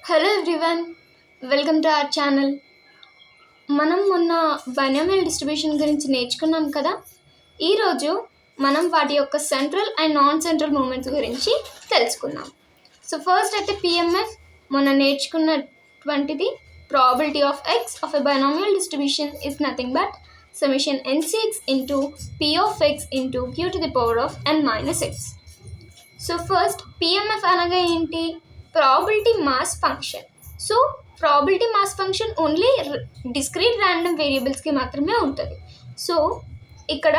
Hello everyone, welcome to our channel. మనం మొన్న binomial distribution గురించి నేర్చుకున్నాం కదా. ఈరోజు మనం వాటి యొక్క central and non central moments గురించి తెలుసుకుందాం. సో ఫస్ట్ అయితే పిఎంఎఫ్ మొన్న నేర్చుకున్నటువంటిది probability of x of a binomial distribution is nothing but summation nCx into p of x into q to the power of n minus x. So first PMF అనగా ఏంటి? Probability mass function. So probability mass function only discrete random వేరియబుల్స్కి మాత్రమే ఉంటుంది. సో ఇక్కడ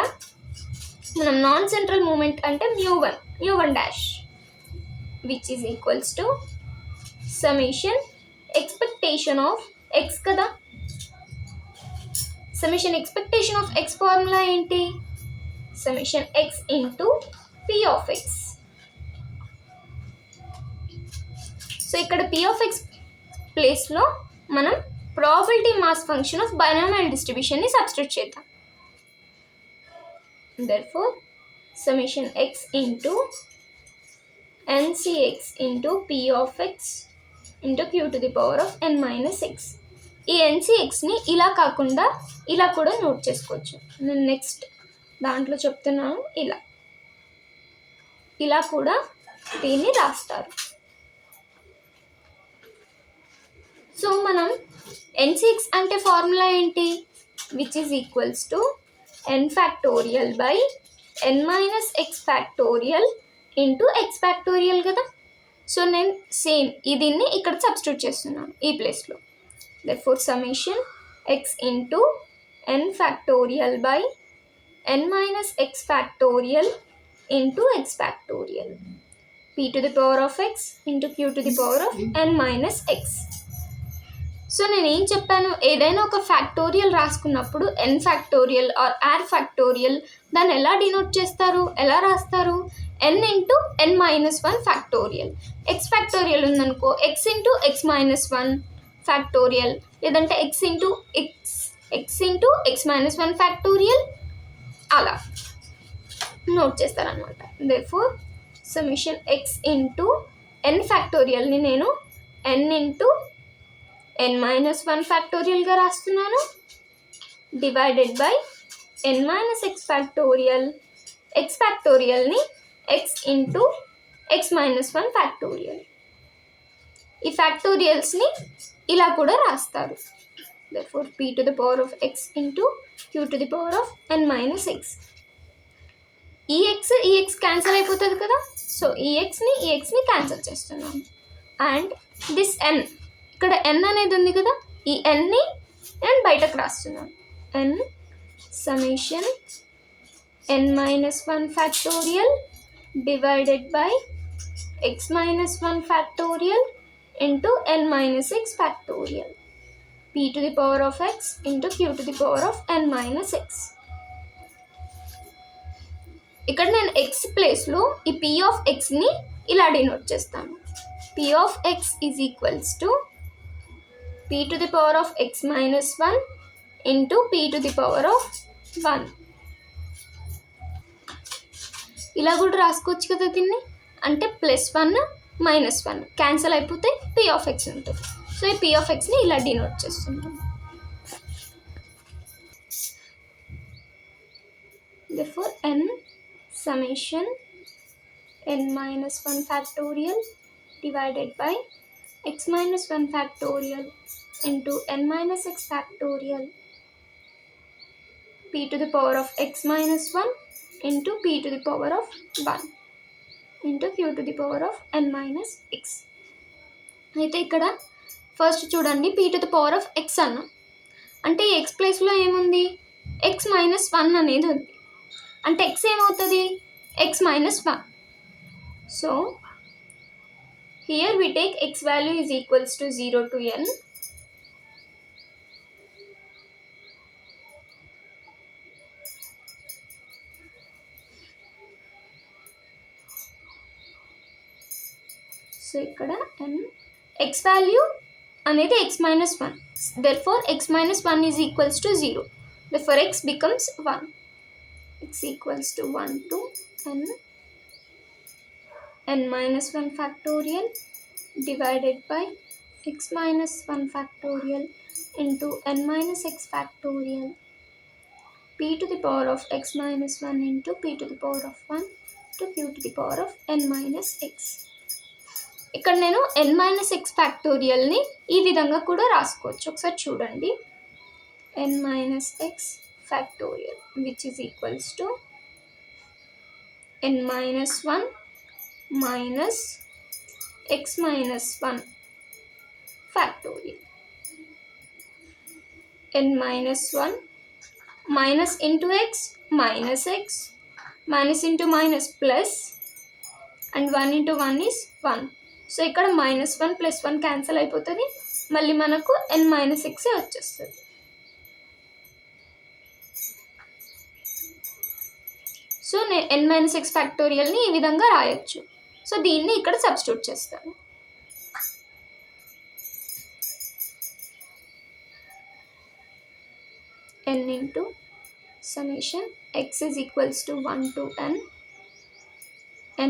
మనం non central moment అంటే mu one dash which is equals to summation expectation of x కదా. Summation expectation of x formula ఏంటి? Summation x into p of x. So ఇక్కడ పి ఆఫ్ ఎక్స్ ప్లేస్లో మనం probability mass function of binomial డిస్ట్రిబ్యూషన్ని substitute చేద్దాం. Therefore summation x into nCx into p of x into q to the power of n minus x. ఈ ఎన్సిఎక్స్ని ఇలా కాకుండా ఇలా కూడా నోట్ చేసుకోవచ్చు. నేను నెక్స్ట్ దాంట్లో చెప్తున్నాను. ఇలా కూడా దీన్ని రాస్తారు. సో మనం ఎన్సిఎక్స్ అంటే ఫార్ములా ఏంటి? Which is equals to n factorial by n minus x factorial into x factorial కదా. సో నేను సేమ్ దీన్ని ఇక్కడ సబ్స్టిట్యూట్ చేస్తున్నాను ఈ ప్లేస్లో. Therefore summation x into n factorial by n minus x factorial into x factorial p to the power of x into q to the power of n minus x. So నేను ఏం చెప్పాను? ఏదైనా ఒక factorial రాసుకున్నప్పుడు n factorial r r factorial దాన్ని ఎలా denote చేస్తారు, ఎలా రాస్తారు? N into n minus one factorial. X factorial ఉందనుకో x into x minus one factorial, లేదంటే x into x minus one factorial, అలా నోట్ చేస్తారనమాట. Therefore summation x into n ఫ్యాక్టోరియల్ని నేను n into n minus one ఫ్యాక్టోరియల్గా రాస్తున్నాను, divided by n minus x factorial. X ఫ్యాక్టోరియల్ని x into x minus one factorial. ఈ ఫ్యాక్టోరియల్స్ని ఇలా కూడా రాస్తారు. therefore p to the power of x into q to the power of n minus x. ఈ X cancel అయిపోతుంది కదా. So ఈ ఎక్స్ని క్యాన్సిల్ చేస్తున్నాను. అండ్ దిస్ ఎన్, ఇక్కడ ఎన్ అనేది ఉంది కదా, ఈ ఎన్ని నేను బయటకు రాస్తున్నాను. N summation n minus one factorial divided by x minus one factorial into n minus x factorial p to the power of x into q to the power of n minus x. ఇక్కడ నేను X ప్లేస్లో ఈ P of ఎక్స్ని ఇలా denote చేస్తాను. P of X is equals to p to the power of x minus 1 into p to the power of 1. ఇలా కూడా రాసుకోవచ్చు కదా దీన్ని. అంటే +1 -1 క్యాన్సిల్ అయిపోతే p ఆఫ్ x ఉంటుంది. సో ఈ p ఆఫ్ xని ఇలా డినోట్ చేస్తున్నాం. therefore n summation n minus 1 factorial divided by x minus 1 factorial into n minus x factorial p to the power of x minus 1 into p to the power of 1 into q to the power of n minus x. అయితే ఇక్కడ first చూడండి, p to the power of x అన్నాం అంటే x ప్లేస్లో ఏముంది? x minus 1 అనేది ఉంది. అంటే x ఏమవుతుంది? x minus 1. So here we take x value is equals to 0 to n. So ఇక్కడ n x value అనేది x minus 1. therefore x minus 1 is equals to 0. therefore x becomes 1. x equals to 1 to n minus 1 factorial divided by x minus 1 factorial into n minus x factorial p to the power of x minus 1 into p to the power of 1 to q to the power of n minus x. ఇక్కడ నేను n minus x ఫ్యాక్టోరియల్ని ఈ విధంగా కూడా రాసుకోవచ్చు. ఒకసారి చూడండి. n minus x factorial which is equals to n minus 1 minus x minus 1 factorial. n minus 1 minus into x, minus into minus plus, and 1 into 1 is 1. So ఇక్కడ minus 1 plus 1 cancel అయిపోతుంది. మళ్ళీ మనకు n minus x వచ్చేస్తుంది. So నేను n minus x ఫ్యాక్టోరియల్ని ఈ విధంగా రాయొచ్చు. So దీన్ని ఇక్కడ సబ్స్టిట్యూట్ చేస్తాను. n into summation x is equals to 1 to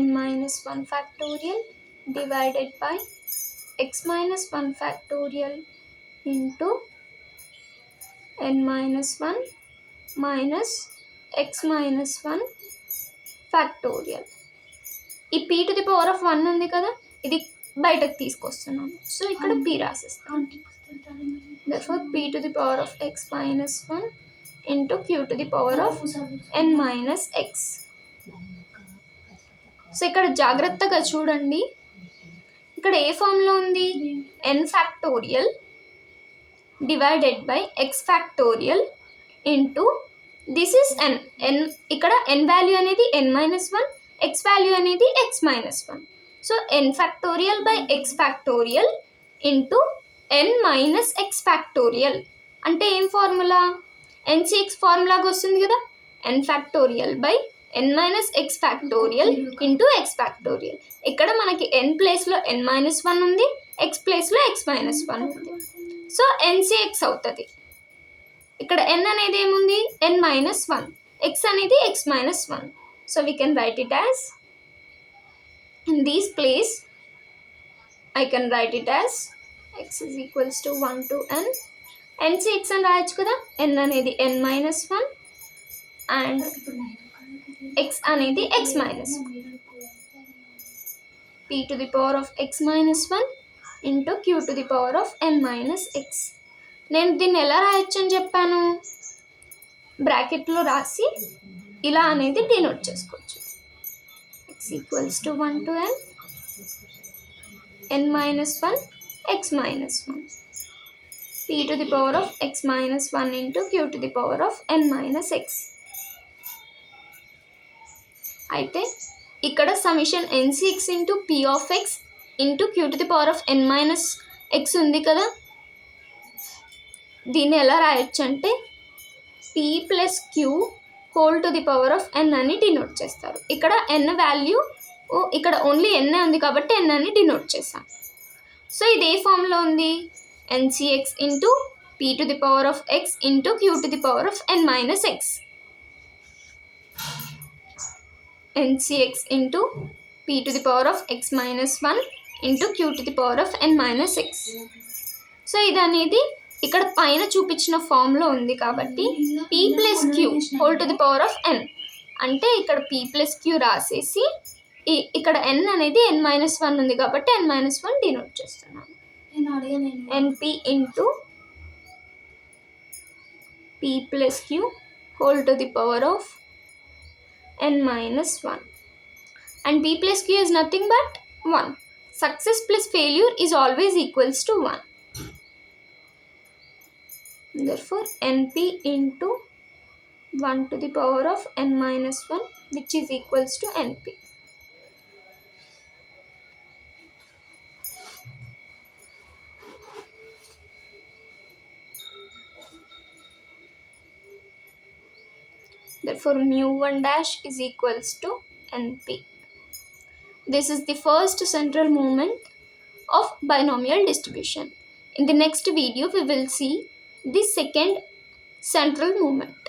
n minus 1 factorial divided by x minus 1 factorial into n minus 1 minus x minus 1 factorial. ఈ p to the power of 1 ఉంది కదా, ఇది బయటకు తీసుకొస్తున్నాను. సో ఇక్కడ p రాసేస్తాను. Therefore p to the power of x minus 1 into q to the power of n minus x. So ఇక్కడ జాగ్రత్తగా చూడండి. ఇక్కడ ఏ ఫామ్లో ఉంది? n factorial divided by x factorial into this is n. ఇక్కడ n వాల్యూ అనేది n minus 1, x value అనేది x minus 1. So n factorial by x factorial into n minus x factorial అంటే ఏం ఫార్ములా? NCX ఫార్ములాగా వస్తుంది కదా, n factorial by n minus x factorial into x factorial. ఇక్కడ మనకి n ప్లేస్లో n minus 1 ఉంది, x ప్లేస్లో x మైనస్ 1 ఉంది. సో NCX అవుతుంది. ఇక్కడ n అనేది ఏముంది? n మైనస్ 1, x అనేది x minus 1. So we can write it as in this place I can write it as x is equals to 1 to n. NCX అని రాయొచ్చు కదా, n అనేది n మైనస్ 1 అండ్ x అనేది x minus 1. p to the power of x minus 1 into q to the power of n minus x. నేను దీన్ని ఎలా రాయొచ్చు అని చెప్పాను? బ్రాకెట్లో రాసి ఇలా అనేది డినోట్ చేసుకోవచ్చు. x equals to 1 to n minus 1 x minus 1 p to the power of x minus 1 into q to the power of n minus x. అయితే ఇక్కడ సమిషన్ NCX into p of x into q to the power of n minus x ఉంది కదా, దీన్ని ఎలా రాయొచ్చు అంటే p plus q whole to the power of n అని denote చేస్తారు. ఇక్కడ n వాల్యూ ఇక్కడ ఓన్లీ n ఉంది కాబట్టి n అని డినోట్ చేస్తాం. సో ఇది ఏ ఫామ్లో ఉంది? NCX into p to the power of x into q to the power of n minus x. NCX into p to the power of x minus 1 into q to the power of n minus x. So ఇది అనేది ఇక్కడ పైన చూపించిన ఫామ్లో ఉంది కాబట్టి p plus q whole to the power of n అంటే ఇక్కడ p ప్లస్ క్యూ రాసేసి ఇక్కడ n అనేది n మైనస్ 1 ఉంది కాబట్టి n మైనస్ 1 డినోట్ చేస్తున్నాను. np into p plus q whole to the power of n minus 1 and p plus q is nothing but 1. Success plus failure is always equals to 1. Therefore np into 1 to the power of n minus 1 which is equals to np. Therefore mu1 dash is equals to np. This is the first central moment of binomial distribution. In the next video we will see the second central moment.